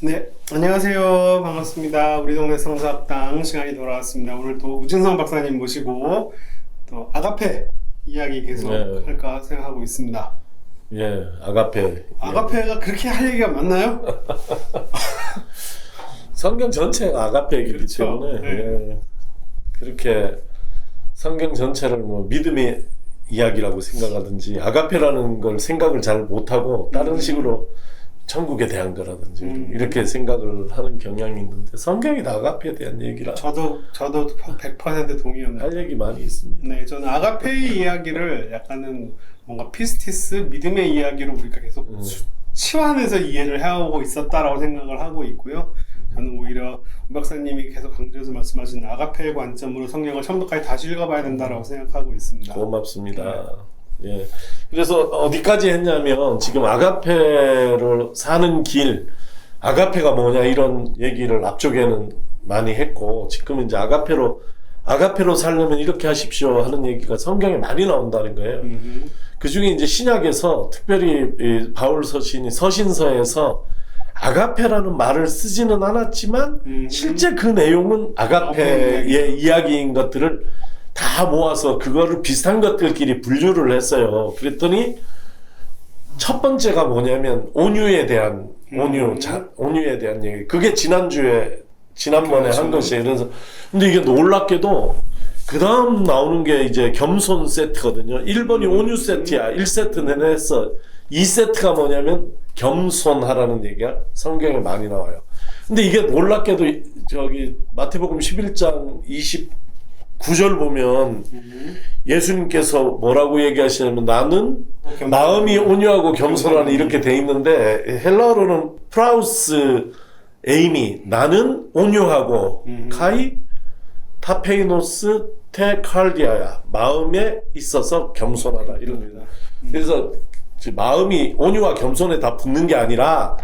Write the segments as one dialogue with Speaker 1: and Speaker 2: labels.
Speaker 1: 네, 안녕하세요. 반갑습니다. 우리 동네 성사학당 시간이 돌아왔습니다. 오늘 또 우진성 박사님 모시고 또 아가페 이야기 계속
Speaker 2: 네.
Speaker 1: 할까 생각하고 있습니다.
Speaker 2: 예, 아가페.
Speaker 1: 아가페가 그렇게 할 얘기가 많나요?
Speaker 2: 성경 전체가 아가페이기
Speaker 1: 그렇죠.
Speaker 2: 때문에
Speaker 1: 네.
Speaker 2: 예, 그렇게 성경 전체를 뭐 믿음의 이야기라고 생각하든지 아가페라는 걸 생각을 잘 못하고 다른 식으로 천국에 대한 거라든지 이렇게 생각을 하는 경향이 있는데 성경이 다 아가페에 대한 얘기라
Speaker 1: 저도 100% 동의합니다.
Speaker 2: 할 얘기 많이 있습니다.
Speaker 1: 네, 저는 아가페의 이야기를 약간은 뭔가 피스티스 믿음의 이야기로 우리가 계속 치환해서 이해를 해오고 있었다라고 생각을 하고 있고요. 저는 오히려 우 박사님이 계속 강조해서 말씀하신 아가페의 관점으로 성경을 처음부터까지 다시 읽어봐야 된다라고 생각하고 있습니다.
Speaker 2: 고맙습니다. 예. 그래서 어디까지 했냐면 지금 아가페를 사는 길, 아가페가 뭐냐 이런 얘기를 앞쪽에는 많이 했고 지금 이제 아가페로 살려면 이렇게 하십시오 하는 얘기가 성경에 많이 나온다는 거예요. 그 중에 이제 신약에서 특별히 이 바울 서신이 서신서에서 아가페라는 말을 쓰지는 않았지만 실제 그 내용은 아가페의 이야기인 것들을 다 모아서 그거를 비슷한 것들끼리 분류를 했어요. 그랬더니 첫 번째가 뭐냐면 온유에 대한 온유에 대한 얘기. 그게 지난번에
Speaker 1: 그렇죠.
Speaker 2: 한 것이에요. 그래서 근데 이게 놀랍게도 그 다음 나오는 게 이제 겸손 세트거든요. 1번이 온유 세트야. 1세트 내내 했어. 2세트가 뭐냐면 겸손하라는 얘기가 성경에 많이 나와요. 근데 이게 놀랍게도 저기 마태복음 11장 29절 보면 예수님께서 뭐라고 얘기하시냐면 나는 마음이 온유하고 겸손하는 이렇게 돼 있는데 헬라어로는 프라우스 에이미 나는 온유하고 카이 타페이노스 테칼디아야 마음에 있어서 겸손하다 이럽니다. 그래서 마음이 온유와 겸손에 다 붙는 게 아니라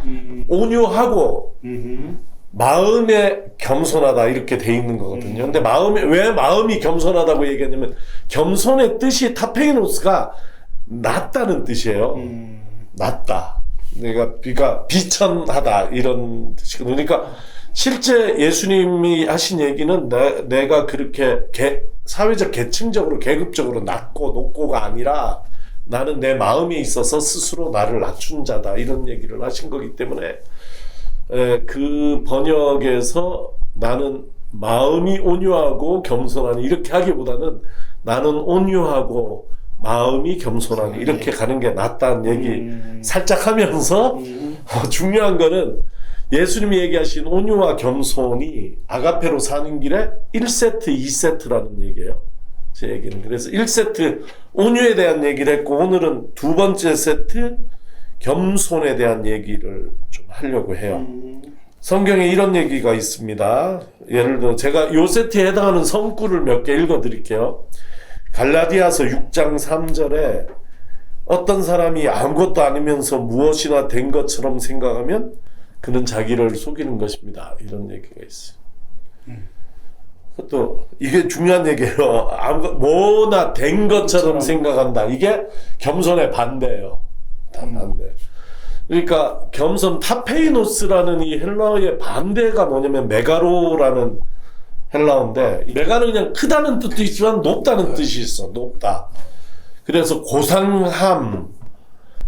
Speaker 2: 온유하고 마음에 겸손하다 이렇게 돼 있는 거거든요. 근데 왜 마음이 겸손하다고 얘기하냐면 겸손의 뜻이 타페이노스가 낮다는 뜻이에요. 낮다. 그러니까 비천하다 이런 뜻이거든요. 그러니까 실제 예수님이 하신 얘기는 내가 그렇게 사회적 계층적으로 계급적으로 낮고 높고가 아니라 나는 내 마음에 있어서 스스로 나를 낮춘 자다 이런 얘기를 하신 거기 때문에 그 번역에서 나는 마음이 온유하고 겸손하니 이렇게 하기보다는 나는 온유하고 마음이 겸손하니 이렇게 가는 게 낫다는 얘기 살짝 하면서 중요한 거는 예수님이 얘기하신 온유와 겸손이 아가페로 사는 길에 1세트, 2세트라는 얘기예요. 제 얘기는. 그래서 1세트 온유에 대한 얘기를 했고 오늘은 두 번째 세트 겸손에 대한 얘기를 좀 하려고 해요. 성경에 이런 얘기가 있습니다. 예를 들어 제가 요 세트에 해당하는 성구를 몇 개 읽어 드릴게요. 갈라디아서 6장 3절에 어떤 사람이 아무것도 아니면서 무엇이나 된 것처럼 생각하면 그는 자기를 속이는 것입니다. 이런 얘기가 있어요. 또 이게 중요한 얘기예요. 뭐나 된 것처럼 생각한다. 이게 겸손의 반대예요. 다 반대. 그러니까 겸손 타페이노스라는 이 헬라어의 반대가 뭐냐면 메가로라는 헬라어인데 메가는 그냥 크다는 뜻도 있지만 높다는 뜻이 있어. 높다. 그래서 고상함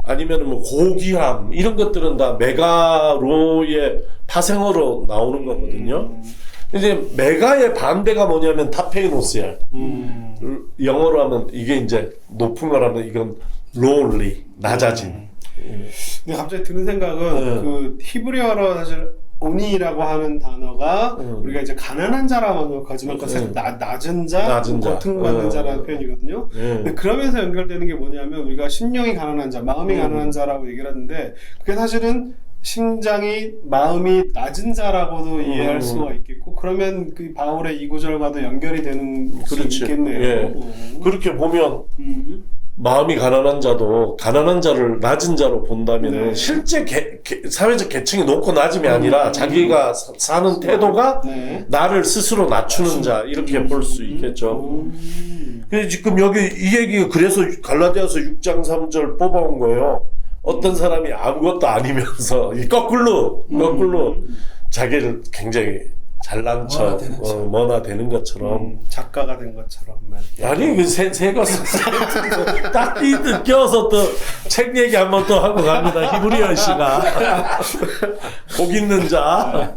Speaker 2: 아니면 뭐 고귀함 이런 것들은 다 메가로의 파생어로 나오는 거거든요. 이제 메가의 반대가 뭐냐면 타페이노스야. 영어로 하면 이게 이제 높은 거라면 이건 lowly, 낮아진.
Speaker 1: 근데 갑자기 드는 생각은 그 히브리어로 사실 오니라고 하는 단어가 우리가 이제 가난한 자라고 하지만 그 사실 낮은 자, 고통받는 자라는 표현이거든요. 근데 그러면서 연결되는 게 뭐냐면 우리가 심령이 가난한 자, 마음이 가난한 자라고 얘기를 하는데 그게 사실은 심장이 마음이 낮은 자라고도 이해할 수가 있겠고 그러면 그 바울의 이 구절과도 연결이 되는 수 있겠네요.
Speaker 2: 예. 그렇게 보면 마음이 가난한 자도 가난한 자를 낮은 자로 본다면 실제 사회적 계층이 높고 낮음이 아니라 자기가 사는 태도가 나를 스스로 낮추는 자 이렇게 볼 수 있겠죠. 근데 지금 여기 이 얘기가 그래서 갈라디아서 6장 3절 뽑아온 거예요. 어떤 사람이 아무것도 아니면서 이 거꾸로 자기를 굉장히 잘난 척, 뭐나 되는 것처럼
Speaker 1: 작가가 된 것처럼
Speaker 2: 아니 그 새거 딱 껴서 또 책 얘기 한번 또 하고 갑니다. 히브리어 씨가 복 있는 자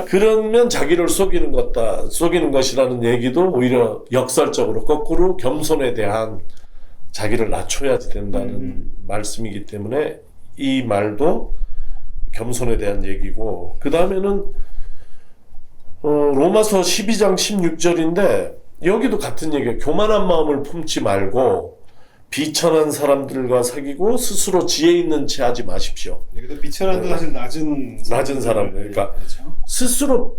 Speaker 2: 그러면 자기를 속이는 것이라는 얘기도 오히려 역설적으로 거꾸로 겸손에 대한 자기를 낮춰야지 된다는 말씀이기 때문에 이 말도 겸손에 대한 얘기고 그 다음에는 로마서 12장 16절인데 여기도 같은 얘기예요. 교만한 마음을 품지 말고 비천한 사람들과 사귀고 스스로 지혜 있는 채 하지 마십시오.
Speaker 1: 여기도 비천한도 사실 낮은
Speaker 2: 사람들. 그러니까
Speaker 1: 그렇죠?
Speaker 2: 스스로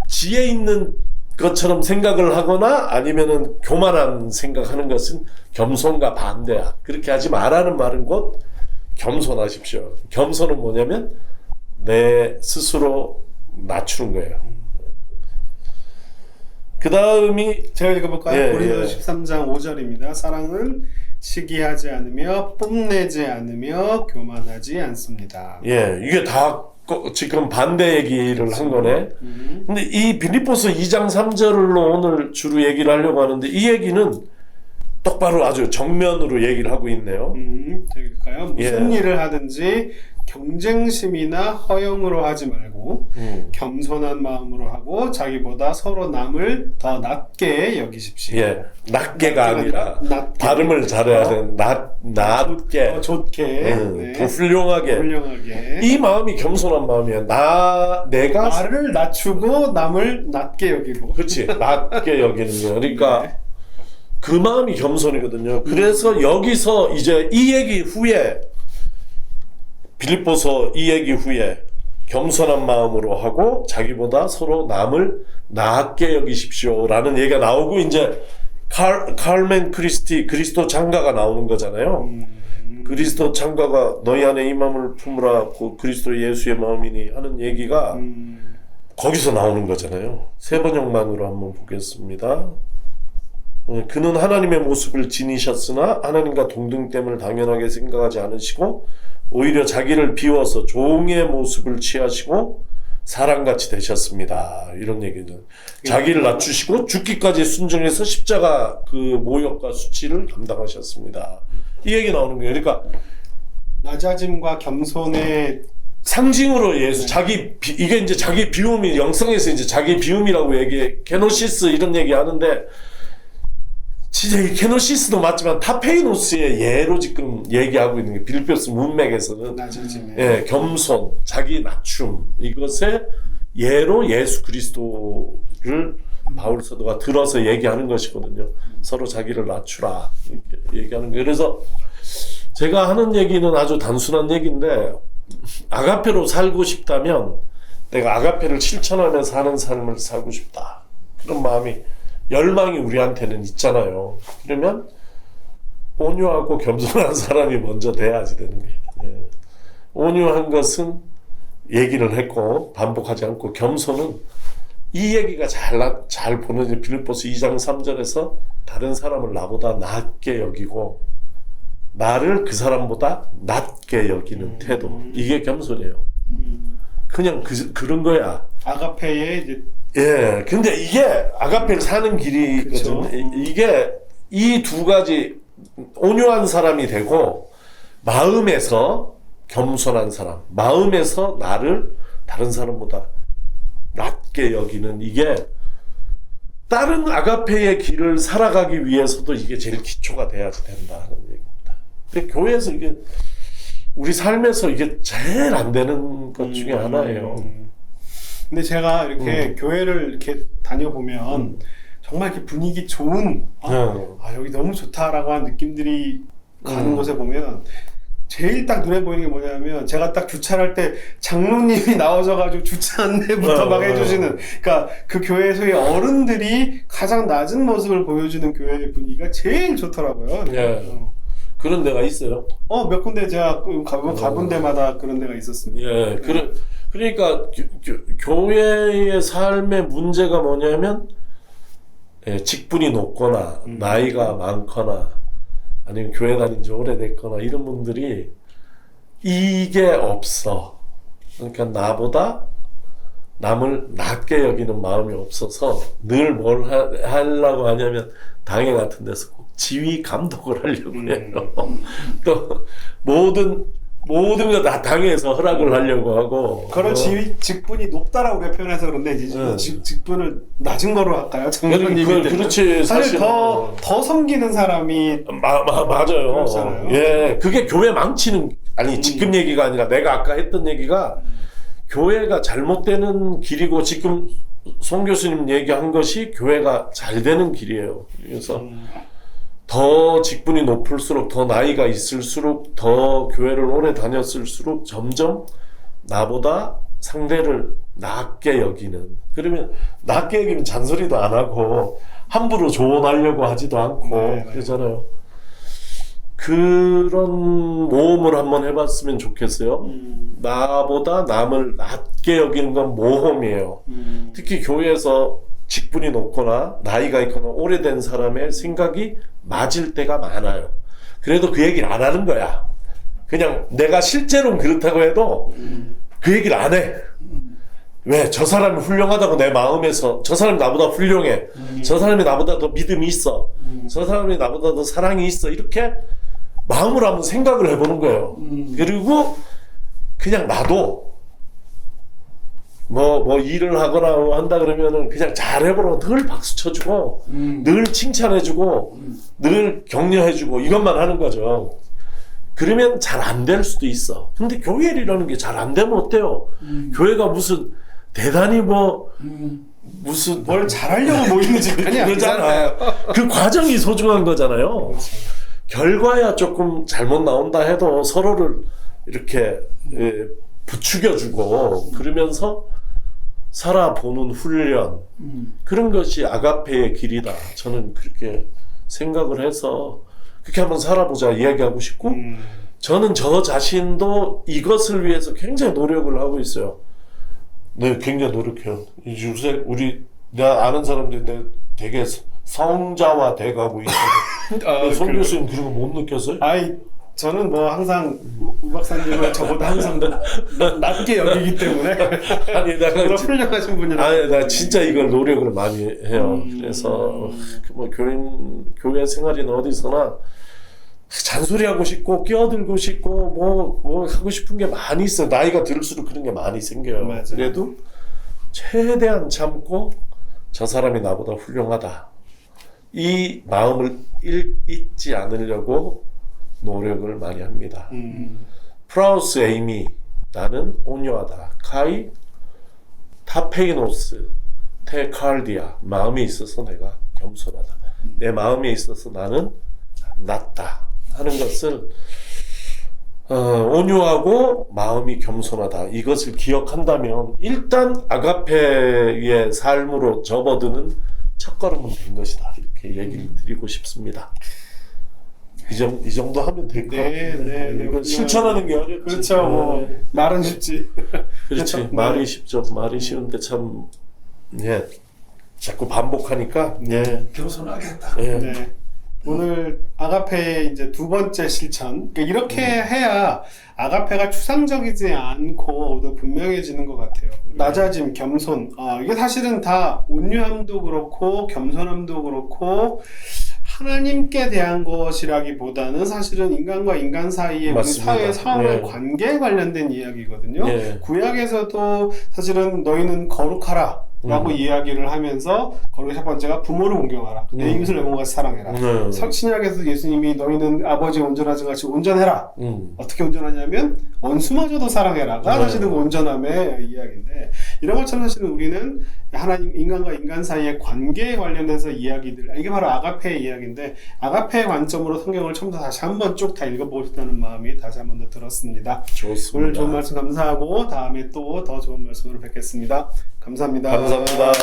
Speaker 2: 지혜 있는 것처럼 생각을 하거나 아니면은 교만한 생각하는 것은 겸손과 반대야. 그렇게 하지 말라는 말은 곧 겸손하십시오. 겸손은 뭐냐면 내 스스로 낮추는 거예요. 그 다음이
Speaker 1: 제가 읽어볼까요? 고린도서 13장 5절입니다. 사랑은 시기하지 않으며 뽐내지 않으며 교만하지 않습니다.
Speaker 2: 예, 이게 다 지금 반대 얘기를 한 거네. 근데 이 빌립보서 2장 3절로 오늘 주로 얘기를 하려고 하는데 이 얘기는 똑바로 아주 정면으로 얘기를 하고 있네요.
Speaker 1: 읽을까요? 무슨 일을 하든지 경쟁심이나 허영으로 하지 말고 겸손한 마음으로 하고 자기보다 서로 남을 더 낮게 여기십시오.
Speaker 2: 예, 낮게가 아니라 발음을 잘해야 되는 낮게,
Speaker 1: 좋게,
Speaker 2: 네. 더 훌륭하게. 이 마음이 겸손한 마음이야. 내가
Speaker 1: 나를 낮추고 남을 낮게 여기고.
Speaker 2: 그렇지, 낮게 여기는 거야. 그러니까 네. 그 마음이 겸손이거든요. 그래서 여기서 이제 이 얘기 후에 빌립보서 이 얘기 후에 겸손한 마음으로 하고 자기보다 서로 남을 낮게 여기십시오라는 얘기가 나오고 이제 칼멘 크리스티 그리스도 장가가 나오는 거잖아요. 그리스도 장가가 너희 안에 이 마음을 품으라 그리스도 예수의 마음이니 하는 얘기가 거기서 나오는 거잖아요. 세 번역만으로 한번 보겠습니다. 그는 하나님의 모습을 지니셨으나 하나님과 동등됨을 당연하게 생각하지 않으시고 오히려 자기를 비워서 종의 모습을 취하시고 사람같이 되셨습니다. 이런 얘기는 자기를 낮추시고 죽기까지 순종해서 십자가 그 모욕과 수치를 감당하셨습니다. 이 얘기 나오는 거예요. 그러니까
Speaker 1: 낮아짐과 겸손의
Speaker 2: 상징으로 예수 이게 이제 자기 비움이 영성에서 이제 자기 비움이라고 얘기해. 케노시스 이런 얘기 하는데 진짜 이 케노시스도 맞지만 타페이노스의 예로 지금 얘기하고 있는 게 빌립보서 문맥에서는 예, 겸손, 자기 낮춤 이것의 예로 예수 그리스도를 바울 사도가 들어서 얘기하는 것이거든요. 서로 자기를 낮추라 이렇게 얘기하는 거예요. 그래서 제가 하는 얘기는 아주 단순한 얘기인데 아가페로 살고 싶다면 내가 아가페를 실천하면서 하는 삶을 살고 싶다. 그런 마음이 열망이 우리한테는 있잖아요. 그러면 온유하고 겸손한 사람이 먼저 돼야지 되는 거예요. 예. 온유한 것은 얘기를 했고 반복하지 않고 겸손은 이 얘기가 잘 보는 빌립보서 2장 3절에서 다른 사람을 나보다 낮게 여기고 나를 그 사람보다 낮게 여기는 태도. 이게 겸손이에요. 그냥 그런 거야.
Speaker 1: 아가페의 이제
Speaker 2: 예, 근데 이게 아가페를 사는 길이거든요. 그렇죠. 이게 이 두 가지 온유한 사람이 되고 마음에서 겸손한 사람, 마음에서 나를 다른 사람보다 낮게 여기는 이게 다른 아가페의 길을 살아가기 위해서도 이게 제일 기초가 돼야지 된다는 얘기입니다. 근데 교회에서 이게 우리 삶에서 이게 제일 안 되는 것 중에 하나예요.
Speaker 1: 근데 제가 이렇게 교회를 이렇게 다녀보면 정말 이렇게 분위기 좋은 여기 너무 좋다라고 하는 느낌들이 가는 곳에 보면 제일 딱 눈에 보이는 게 뭐냐면 제가 딱 주차를 할 때 장로님이 나오셔가지고 주차 안내부터 막 해주시는 그러니까 그 교회에서의 어른들이 가장 낮은 모습을 보여주는 교회의 분위기가 제일 좋더라고요.
Speaker 2: 그런 데가 있어요?
Speaker 1: 몇 군데 제가 가본 데마다 그런 데가 있었습니다.
Speaker 2: 예, 그러니까 교회의 삶의 문제가 뭐냐면 직분이 높거나 나이가 많거나 아니면 교회 다닌 지 오래됐거나 이런 분들이 이게 없어. 그러니까 나보다 남을 낮게 여기는 마음이 없어서 늘 뭘 하려고 하냐면 당회 같은 데서 꼭 지휘 감독을 하려고 해요. 또 모든 거 다 당회에서 허락을 하려고 하고.
Speaker 1: 그런 지위 직분이 높다라고 우리가 표현해서 그런데 이제 직분을 낮은 거로 할까요?
Speaker 2: 그렇지.
Speaker 1: 사실 더 섬기는 사람이
Speaker 2: 맞아요.
Speaker 1: 그렇잖아요.
Speaker 2: 예, 그게 교회 망치는 아니 지금 얘기가 아니라 내가 아까 했던 얘기가 교회가 잘못되는 길이고 지금 송 교수님 얘기한 것이 교회가 잘 되는 길이에요. 그래서 더 직분이 높을수록 더 나이가 있을수록 더 교회를 오래 다녔을수록 점점 나보다 상대를 낮게 여기는, 그러면 낮게 여기면 잔소리도 안 하고 함부로 조언하려고 하지도 않고 그러잖아요. 그런 모험을 한번 해봤으면 좋겠어요. 나보다 남을 낮게 여기는 건 모험이에요. 특히 교회에서 직분이 높거나 나이가 있거나 오래된 사람의 생각이 맞을 때가 많아요. 그래도 그 얘기를 안 하는 거야. 그냥 내가 실제로는 그렇다고 해도 그 얘기를 안 해. 왜? 저 사람이 훌륭하다고 내 마음에서, 저 사람이 나보다 훌륭해, 저 사람이 나보다 더 믿음이 있어, 저 사람이 나보다 더 사랑이 있어, 이렇게 마음으로 한번 생각을 해보는 거예요. 그리고 그냥 나도 뭐 일을 하거나 한다 그러면은 그냥 잘해보라고 늘 박수 쳐주고 늘 칭찬해주고 늘 격려해주고 이것만 하는 거죠. 그러면 잘 안 될 수도 있어. 근데 교회 일이라는 게 잘 안 되면 어때요? 교회가 무슨 대단히 무슨
Speaker 1: 뭘 잘하려고 모이는 집안이 아니잖아요.
Speaker 2: 그 과정이 소중한 거잖아요. 그렇죠. 결과야 조금 잘못 나온다 해도 서로를 이렇게 부추겨주고 그러면서 살아보는 훈련, 그런 것이 아가페의 길이다. 저는 그렇게 생각을 해서 그렇게 한번 살아보자 이야기하고 싶고, 저는 저 자신도 이것을 위해서 굉장히 노력을 하고 있어요. 네, 굉장히 노력해요. 요새 내가 아는 사람들인데 되게 성자화 돼가고 있어요. 송 교수님 그런 거 못 느꼈어요?
Speaker 1: 저는 뭐 항상 우 박사님은 저보다 항상 낮게 여기기 때문에
Speaker 2: 아니 내가
Speaker 1: 훌륭하신 분이라.
Speaker 2: 아니 나 진짜 이걸 노력을 많이 해요. 그래서 뭐 교회 생활이나 어디서나 잔소리하고 싶고 끼어들고 싶고 뭐 하고 싶은 게 많이 있어요. 나이가 들수록 그런 게 많이 생겨요.
Speaker 1: 맞아요.
Speaker 2: 그래도 최대한 참고 저 사람이 나보다 훌륭하다, 이 마음을 잊지 않으려고 노력을 많이 합니다. 프라우스 에이미, 나는 온유하다. 카이 타페이노스 테칼디아, 마음에 있어서 내가 겸손하다. 내 마음에 있어서 나는 낮다 하는 것을 온유하고 마음이 겸손하다, 이것을 기억한다면 일단 아가페의 삶으로 접어드는 첫걸음은 된 것이다, 이렇게 얘기를 드리고 싶습니다. 이 정도 하면 될 것 같아요.
Speaker 1: 네.
Speaker 2: 실천하는 게 어렵지.
Speaker 1: 그렇죠. 말은 쉽지.
Speaker 2: 그렇지. 말이 쉽죠. 말이 쉬운데 참, 자꾸 반복하니까,
Speaker 3: 겸손하겠다.
Speaker 1: 네. 오늘 아가페의 이제 두 번째 실천. 그러니까 이렇게 해야 아가페가 추상적이지 않고 더 분명해지는 것 같아요. 낮아짐, 겸손. 이게 사실은 다 온유함도 그렇고 겸손함도 그렇고 하나님께 대한 것이라기보다는 사실은 인간과 인간 사이의 우리 사회의 상황의 관계에 관련된 이야기거든요. 구약에서도 사실은 너희는 거룩하라 라고 이야기를 하면서 거룩의 첫 번째가 부모를 존경하라, 내 이웃을 내 몸같이 사랑해라. 신약에서 예수님이 너희는 아버지 온전하지 같이 온전해라. 어떻게 온전하냐면 원수마저도 사랑해라가 사실은 온전함의 이야기인데, 이런 것처럼 사실은 우리는 하나님, 인간과 인간 사이의 관계에 관련해서 이야기들, 이게 바로 아가페의 이야기인데, 아가페의 관점으로 성경을 처음부터 다시 한번 쭉 다 읽어보고 싶다는 마음이 다시 한번 더 들었습니다.
Speaker 2: 좋습니다.
Speaker 1: 오늘 좋은 말씀 감사하고 다음에 또 더 좋은 말씀으로 뵙겠습니다. 감사합니다.
Speaker 2: 감사합니다.